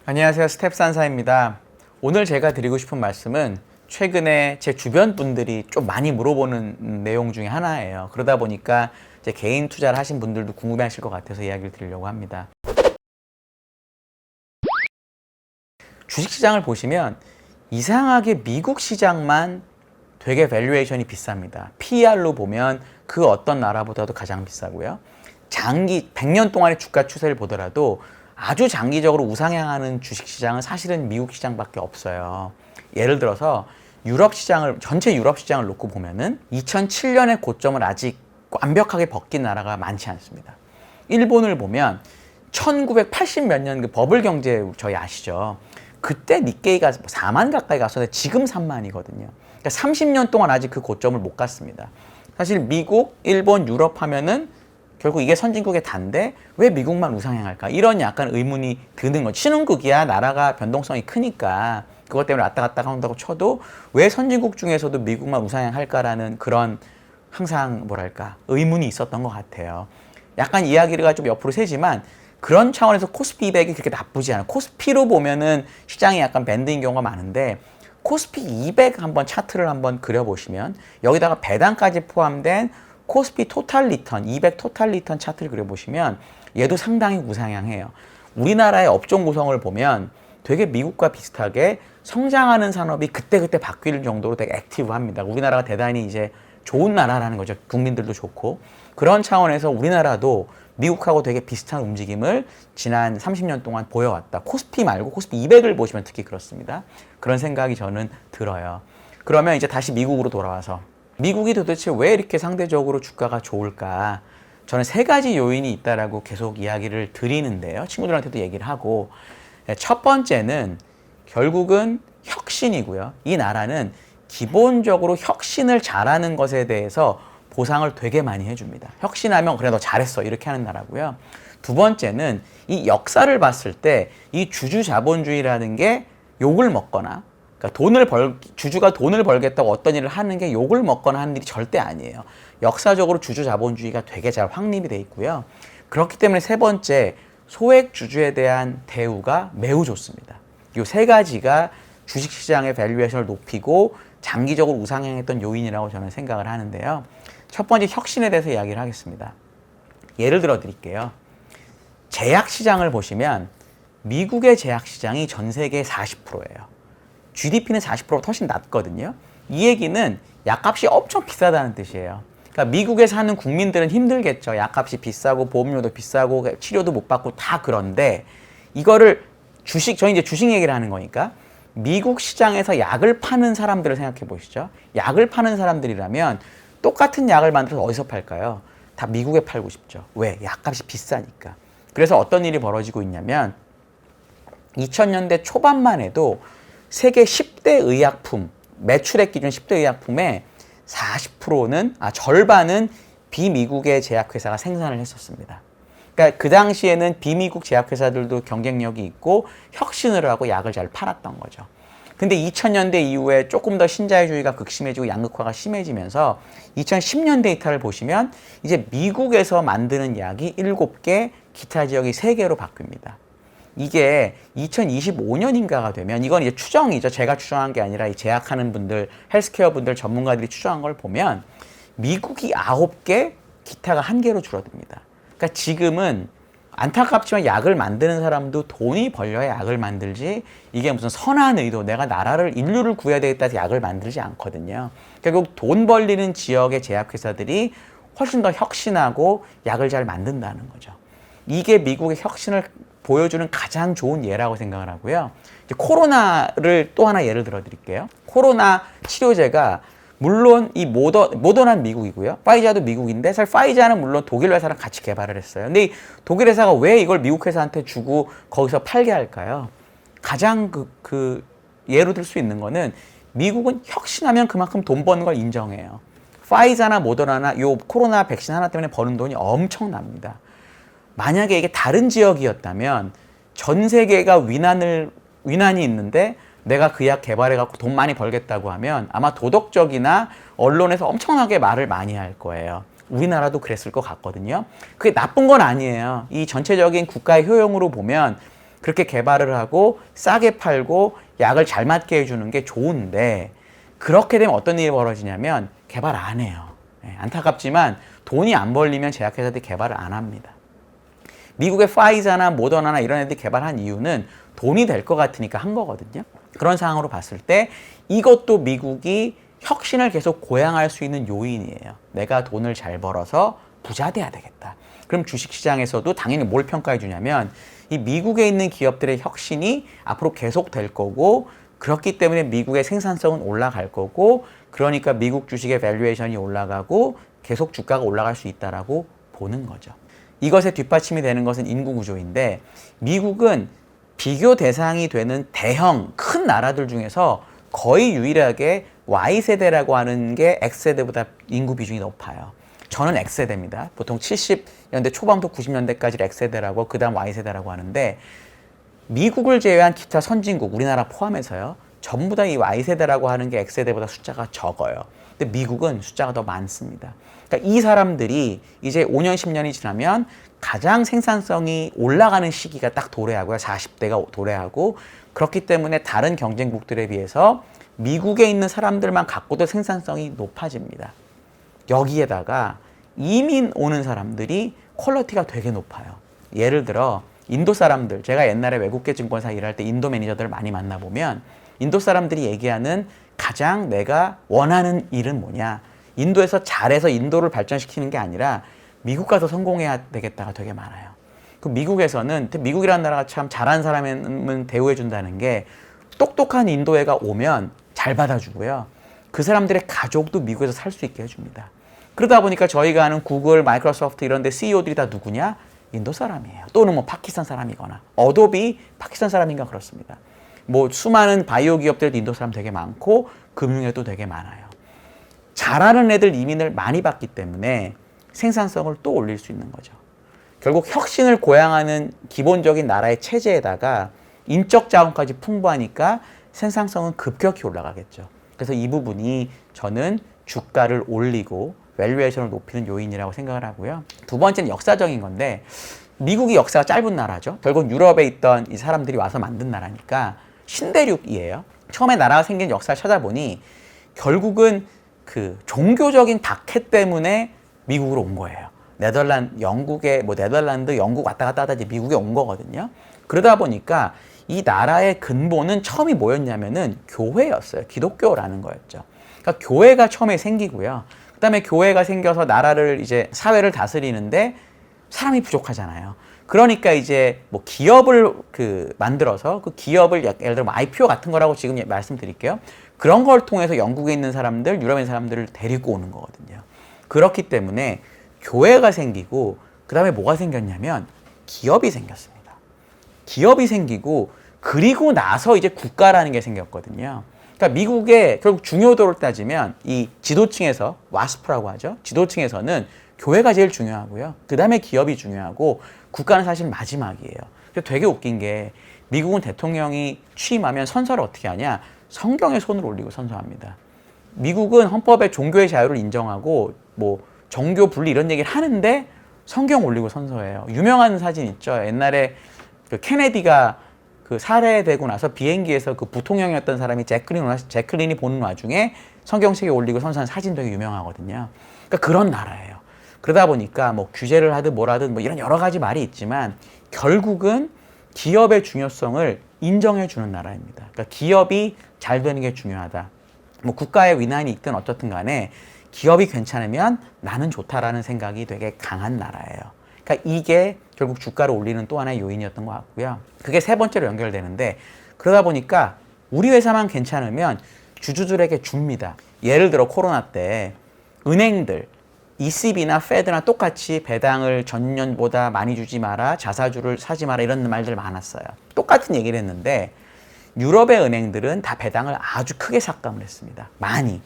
안녕하세요. 스텝산사입니다. 오늘 제가 드리고 싶은 말씀은 최근에 제 주변 분들이 좀 많이 물어보는 내용 중에 하나예요. 그러다 보니까 이제 개인 투자를 하신 분들도 궁금해 하실 것 같아서 이야기를 드리려고 합니다. 주식시장을 보시면 이상하게 미국 시장만 되게 밸류에이션이 비쌉니다. PER로 보면 그 어떤 나라보다도 가장 비싸고요. 장기 100년 동안의 주가 추세를 보더라도 아주 장기적으로 우상향하는 주식시장은 사실은 미국 시장밖에 없어요. 예를 들어서 유럽 시장을, 전체 유럽 시장을 놓고 보면은 2007년의 고점을 아직 완벽하게 벗긴 나라가 많지 않습니다. 일본을 보면 1980 몇 년 그 버블 경제 저희 아시죠? 그때 니케이가 4만 가까이 갔었는데 지금 3만이거든요. 그러니까 30년 동안 아직 그 고점을 못 갔습니다. 사실 미국, 일본, 유럽 하면은 결국 이게 선진국의 단데 왜 미국만 우상향할까? 이런 약간 의문이 드는 거죠. 신흥국이야 나라가 변동성이 크니까 그것 때문에 왔다 갔다 한다고 쳐도 왜 선진국 중에서도 미국만 우상향할까라는 그런 항상 뭐랄까 의문이 있었던 것 같아요. 약간 이야기가 좀 옆으로 새지만 그런 차원에서 코스피 200이 그렇게 나쁘지 않아요. 코스피로 보면은 시장이 약간 밴드인 경우가 많은데 코스피 200 한번 차트를 한번 그려보시면 여기다가 배당까지 포함된 코스피 토탈 리턴, 200 토탈 리턴 차트를 그려보시면 얘도 상당히 우상향해요. 우리나라의 업종 구성을 보면 되게 미국과 비슷하게 성장하는 산업이 그때그때 바뀔 정도로 되게 액티브합니다. 우리나라가 대단히 이제 좋은 나라라는 거죠. 국민들도 좋고. 그런 차원에서 우리나라도 미국하고 되게 비슷한 움직임을 지난 30년 동안 보여왔다. 코스피 말고 코스피 200을 보시면 특히 그렇습니다. 그런 생각이 저는 들어요. 그러면 이제 다시 미국으로 돌아와서 미국이 도대체 왜 이렇게 상대적으로 주가가 좋을까? 저는 세 가지 요인이 있다라고 계속 이야기를 드리는데요. 친구들한테도 얘기를 하고 첫 번째는 결국은 혁신이고요. 이 나라는 기본적으로 혁신을 잘하는 것에 대해서 보상을 되게 많이 해줍니다. 혁신하면 그래 너 잘했어 이렇게 하는 나라고요. 두 번째는 이 역사를 봤을 때 이 주주 자본주의라는 게 욕을 먹거나 그러니까 주주가 돈을 벌겠다고 어떤 일을 하는 게 욕을 먹거나 하는 일이 절대 아니에요. 역사적으로 주주 자본주의가 되게 잘 확립이 돼 있고요. 그렇기 때문에 세 번째, 소액 주주에 대한 대우가 매우 좋습니다. 이 세 가지가 주식시장의 밸류에이션을 높이고 장기적으로 우상향했던 요인이라고 저는 생각을 하는데요. 첫 번째 혁신에 대해서 이야기를 하겠습니다. 예를 들어 드릴게요. 제약시장을 보시면 미국의 제약시장이 전 세계 40%예요. GDP는 40%보다 훨씬 낮거든요. 이 얘기는 약값이 엄청 비싸다는 뜻이에요. 그러니까 미국에 사는 국민들은 힘들겠죠. 약값이 비싸고 보험료도 비싸고 치료도 못 받고 다 그런데 이거를 저희 이제 주식 얘기를 하는 거니까 미국 시장에서 약을 파는 사람들을 생각해 보시죠. 약을 파는 사람들이라면 똑같은 약을 만들어서 어디서 팔까요? 다 미국에 팔고 싶죠. 왜? 약값이 비싸니까. 그래서 어떤 일이 벌어지고 있냐면 2000년대 초반만 해도 세계 10대 의약품, 매출액 기준 10대 의약품의 40%는, 절반은 비미국의 제약회사가 생산을 했었습니다. 그러니까 그 당시에는 비미국 제약회사들도 경쟁력이 있고 혁신을 하고 약을 잘 팔았던 거죠. 근데 2000년대 이후에 조금 더 신자유주의가 극심해지고 양극화가 심해지면서 2010년 데이터를 보시면 이제 미국에서 만드는 약이 7개, 기타 지역이 3개로 바뀝니다. 이게 2025년인가가 되면 이건 이제 추정이죠. 제가 추정한 게 아니라 이 제약하는 분들, 헬스케어 분들, 전문가들이 추정한 걸 보면 미국이 9개, 기타가 1개로 줄어듭니다. 그러니까 지금은 안타깝지만 약을 만드는 사람도 돈이 벌려야 약을 만들지 이게 무슨 선한 의도, 내가 인류를 구해야 되겠다 해서 약을 만들지 않거든요. 결국 돈 벌리는 지역의 제약회사들이 훨씬 더 혁신하고 약을 잘 만든다는 거죠. 이게 미국의 혁신을 보여주는 가장 좋은 예라고 생각을 하고요. 이제 코로나를 또 하나 예를 들어 드릴게요. 코로나 치료제가 물론 이 모더나는 미국이고요. 파이자도 미국인데 사실 파이자는 물론 독일 회사랑 같이 개발을 했어요. 근데 이 독일 회사가 왜 이걸 미국 회사한테 주고 거기서 팔게 할까요? 가장 예로 들 수 있는 거는 미국은 혁신하면 그만큼 돈 버는 걸 인정해요. 파이자나 모더나나 요 코로나 백신 하나 때문에 버는 돈이 엄청납니다. 만약에 이게 다른 지역이었다면 전 세계가 위난이 있는데 내가 그 약 개발해갖고 돈 많이 벌겠다고 하면 아마 도덕적이나 언론에서 엄청나게 말을 많이 할 거예요. 우리나라도 그랬을 것 같거든요. 그게 나쁜 건 아니에요. 이 전체적인 국가의 효용으로 보면 그렇게 개발을 하고 싸게 팔고 약을 잘 맞게 해주는 게 좋은데 그렇게 되면 어떤 일이 벌어지냐면 개발 안 해요. 안타깝지만 돈이 안 벌리면 제약회사들이 개발을 안 합니다. 미국의 파이자나 모더나나 이런 애들이 개발한 이유는 돈이 될 것 같으니까 한 거거든요. 그런 상황으로 봤을 때 이것도 미국이 혁신을 계속 고양할 수 있는 요인이에요. 내가 돈을 잘 벌어서 부자 돼야 되겠다. 그럼 주식시장에서도 당연히 뭘 평가해 주냐면 이 미국에 있는 기업들의 혁신이 앞으로 계속 될 거고 그렇기 때문에 미국의 생산성은 올라갈 거고 그러니까 미국 주식의 밸류에이션이 올라가고 계속 주가가 올라갈 수 있다라고 보는 거죠. 이것에 뒷받침이 되는 것은 인구 구조인데 미국은 비교 대상이 되는 대형 큰 나라들 중에서 거의 유일하게 Y세대라고 하는 게 X세대보다 인구 비중이 높아요. 저는 X세대입니다. 보통 70년대 초반부터 90년대까지를 X세대라고 그 다음 Y세대라고 하는데 미국을 제외한 기타 선진국, 우리나라 포함해서요. 전부 다 이 Y세대라고 하는 게 X세대보다 숫자가 적어요. 근데 미국은 숫자가 더 많습니다. 그러니까 이 사람들이 이제 5년, 10년이 지나면 가장 생산성이 올라가는 시기가 딱 도래하고요. 40대가 도래하고 그렇기 때문에 다른 경쟁국들에 비해서 미국에 있는 사람들만 갖고도 생산성이 높아집니다. 여기에다가 이민 오는 사람들이 퀄리티가 되게 높아요. 예를 들어 인도 사람들, 제가 옛날에 외국계 증권사 일할 때 인도 매니저들을 많이 만나보면 인도 사람들이 얘기하는 가장 내가 원하는 일은 뭐냐. 인도에서 잘해서 인도를 발전시키는 게 아니라 미국 가서 성공해야 되겠다가 되게 많아요. 그 미국에서는 미국이라는 나라가 참 잘하는 사람은 대우해 준다는 게 똑똑한 인도애가 오면 잘 받아주고요. 그 사람들의 가족도 미국에서 살 수 있게 해줍니다. 그러다 보니까 저희가 아는 구글, 마이크로소프트 이런 데 CEO들이 다 누구냐? 인도 사람이에요. 또는 뭐 파키스탄 사람이거나 어도비 파키스탄 사람인가 그렇습니다. 뭐 수많은 바이오 기업들도 인도 사람 되게 많고 금융에도 되게 많아요. 잘하는 애들 이민을 많이 받기 때문에 생산성을 또 올릴 수 있는 거죠. 결국 혁신을 고양하는 기본적인 나라의 체제에다가 인적 자원까지 풍부하니까 생산성은 급격히 올라가겠죠. 그래서 이 부분이 저는 주가를 올리고 밸류에이션을 높이는 요인이라고 생각을 하고요. 두 번째는 역사적인 건데 미국이 역사가 짧은 나라죠. 결국 유럽에 있던 이 사람들이 와서 만든 나라니까 신대륙이에요. 처음에 나라가 생긴 역사를 찾아보니 결국은 그 종교적인 박해 때문에 미국으로 온 거예요. 네덜란드, 영국 왔다 갔다 하다 이제 미국에 온 거거든요. 그러다 보니까 이 나라의 근본은 처음이 뭐였냐면은 교회였어요. 기독교라는 거였죠. 그러니까 교회가 처음에 생기고요. 그 다음에 교회가 생겨서 나라를 이제 사회를 다스리는데 사람이 부족하잖아요. 그러니까 이제 뭐 기업을 만들어서 그 기업을 예를 들어 IPO 같은 거라고 지금 말씀드릴게요. 그런 걸 통해서 영국에 있는 사람들, 유럽에 있는 사람들을 데리고 오는 거거든요. 그렇기 때문에 교회가 생기고 그 다음에 뭐가 생겼냐면 기업이 생겼습니다. 기업이 생기고 그리고 나서 이제 국가라는 게 생겼거든요. 그러니까 미국의 결국 중요도를 따지면 이 지도층에서 와스프라고 하죠. 지도층에서는 교회가 제일 중요하고요. 그 다음에 기업이 중요하고 국가는 사실 마지막이에요. 되게 웃긴 게 미국은 대통령이 취임하면 선서를 어떻게 하냐. 성경에 손을 올리고 선서합니다. 미국은 헌법에 종교의 자유를 인정하고 뭐 정교 분리 이런 얘기를 하는데 성경 올리고 선서해요. 유명한 사진 있죠. 옛날에 그 케네디가 그 살해되고 나서 비행기에서 그 부통령이었던 사람이 제클린이 보는 와중에 성경책에 올리고 선서한 사진 되게 유명하거든요. 그러니까 그런 나라예요. 그러다 보니까 뭐 규제를 하든 뭘 하든 뭐 이런 여러 가지 말이 있지만 결국은 기업의 중요성을 인정해 주는 나라입니다. 그러니까 기업이 잘 되는 게 중요하다. 뭐 국가의 위난이 있든 어떻든 간에 기업이 괜찮으면 나는 좋다라는 생각이 되게 강한 나라예요. 그러니까 이게 결국 주가를 올리는 또 하나의 요인이었던 것 같고요. 그게 세 번째로 연결되는데 그러다 보니까 우리 회사만 괜찮으면 주주들에게 줍니다. 예를 들어 코로나 때 은행들, ECB나 페드나 똑같이 배당을 전년보다 많이 주지 마라, 자사주를 사지 마라 이런 말들 많았어요. 똑같은 얘기를 했는데 유럽의 은행들은 다 배당을 아주 크게 삭감을 했습니다. 많이.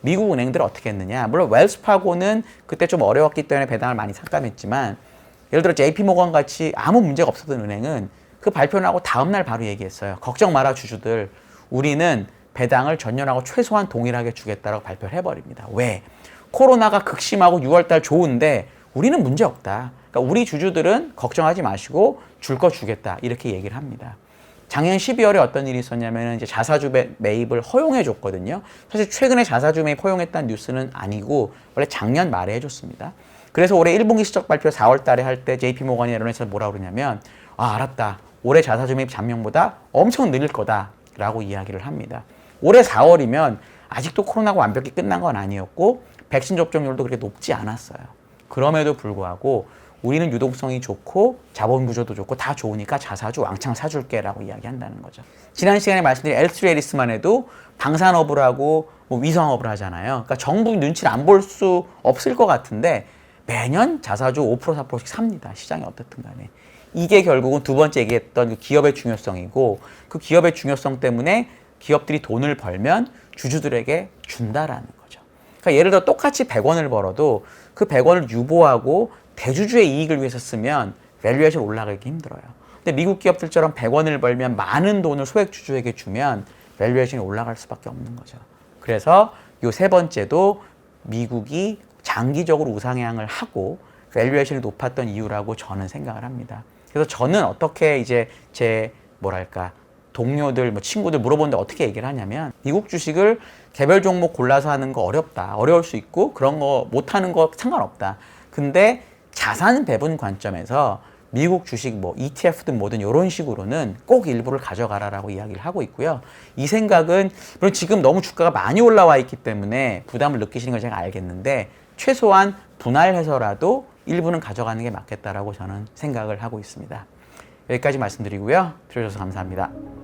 미국 은행들은 어떻게 했느냐. 물론 웰스파고는 그때 좀 어려웠기 때문에 배당을 많이 삭감했지만 예를 들어 JP모건 같이 아무 문제가 없었던 은행은 그 발표를 하고 다음날 바로 얘기했어요. 걱정 마라 주주들. 우리는 배당을 전년하고 최소한 동일하게 주겠다라고 발표를 해버립니다. 왜? 코로나가 극심하고 6월달 좋은데 우리는 문제 없다. 그러니까 우리 주주들은 걱정하지 마시고 줄 거 주겠다 이렇게 얘기를 합니다. 작년 12월에 어떤 일이 있었냐면 이제 자사주 매입을 허용해 줬거든요. 사실 최근에 자사주 매입 허용했다는 뉴스는 아니고 원래 작년 말에 해줬습니다. 그래서 올해 1분기 실적 발표 4월 달에 할 때 JP모건이 언론에서 뭐라 그러냐면 알았다. 올해 자사주 매입 작년보다 엄청 늘릴 거다라고 이야기를 합니다. 올해 4월이면 아직도 코로나가 완벽히 끝난 건 아니었고 백신 접종률도 그렇게 높지 않았어요. 그럼에도 불구하고 우리는 유동성이 좋고 자본 구조도 좋고 다 좋으니까 자사주 왕창 사줄게 라고 이야기한다는 거죠. 지난 시간에 말씀드린 L3 앨리스만 해도 방산업을 하고 위성업을 하잖아요. 그러니까 정부 눈치를 안 볼 수 없을 것 같은데 매년 자사주 5% 4%씩 삽니다. 시장이 어떻든 간에. 이게 결국은 두 번째 얘기했던 그 기업의 중요성이고 그 기업의 중요성 때문에 기업들이 돈을 벌면 주주들에게 준다라는 거죠. 그러니까 예를 들어 똑같이 100원을 벌어도 그 100원을 유보하고 대주주의 이익을 위해서 쓰면 밸류에이션 올라가기 힘들어요. 근데 미국 기업들처럼 100원을 벌면 많은 돈을 소액 주주에게 주면 밸류에이션이 올라갈 수밖에 없는 거죠. 그래서 요 세 번째도 미국이 장기적으로 우상향을 하고 밸류에이션이 높았던 이유라고 저는 생각을 합니다. 그래서 저는 어떻게 이제 제 동료들, 친구들 물어보는데 어떻게 얘기를 하냐면 미국 주식을 개별 종목 골라서 하는 거 어렵다. 어려울 수 있고 그런 거 못하는 거 상관없다. 근데 자산 배분 관점에서 미국 주식 ETF든 뭐든 이런 식으로는 꼭 일부를 가져가라라고 이야기를 하고 있고요. 이 생각은 물론 지금 너무 주가가 많이 올라와 있기 때문에 부담을 느끼시는 걸 제가 알겠는데 최소한 분할해서라도 일부는 가져가는 게 맞겠다라고 저는 생각을 하고 있습니다. 여기까지 말씀드리고요. 들어주셔서 감사합니다.